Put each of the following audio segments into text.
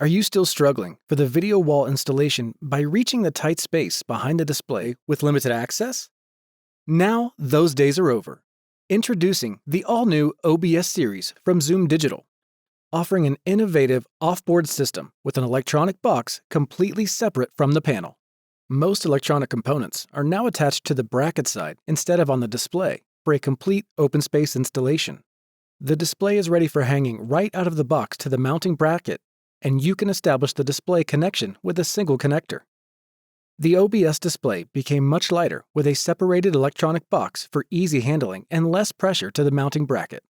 Are you still struggling for the video wall installation by reaching the tight space behind the display with limited access? Now, those days are over. Introducing the all-new OBS Series from Zoom Digital, offering an innovative off-board system with an electronic box completely separate from the panel. Most electronic components are now attached to the bracket side instead of on the display for a complete open space installation. The display is ready for hanging right out of the box to the mounting bracket, and you can establish the display connection with a single connector. The OBS display became much lighter with a separated electronic box for easy handling and less pressure to the mounting bracket.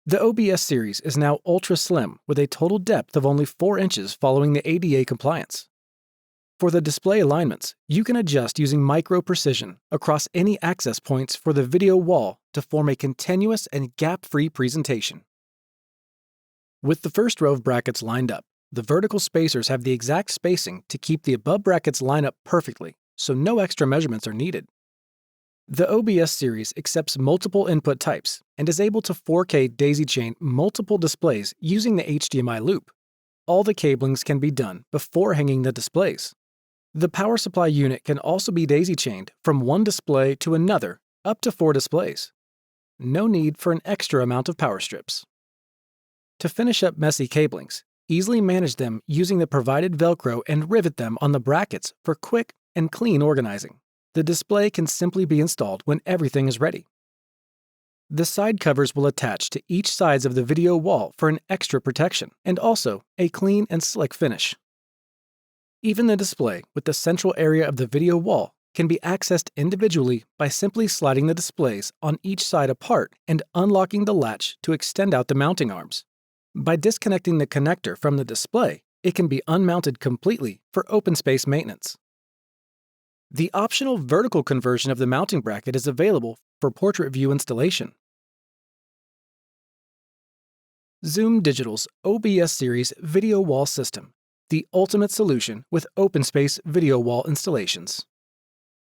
The OBS series is now ultra slim with a total depth of only 4 inches following the ADA compliance. For the display alignments, you can adjust using micro precision across any access points for the video wall to form a continuous and gap-free presentation. With the first row of brackets lined up, the vertical spacers have the exact spacing to keep the above brackets line up perfectly, so no extra measurements are needed. The OBS series accepts multiple input types and is able to 4K daisy-chain multiple displays using the HDMI loop. All the cablings can be done before hanging the displays. The power supply unit can also be daisy-chained from one display to another up to 4 displays. No need for an extra amount of power strips. To finish up messy cablings, easily manage them using the provided Velcro and rivet them on the brackets for quick and clean organizing. The display can simply be installed when everything is ready. The side covers will attach to each sides of the video wall for an extra protection and also a clean and slick finish. Even the display with the central area of the video wall can be accessed individually by simply sliding the displays on each side apart and unlocking the latch to extend out the mounting arms. By disconnecting the connector from the display, it can be unmounted completely for open space maintenance. The optional vertical conversion of the mounting bracket is available for portrait view installation. Zoom Digital's OBS Series Video Wall System, the ultimate solution with open space video wall installations.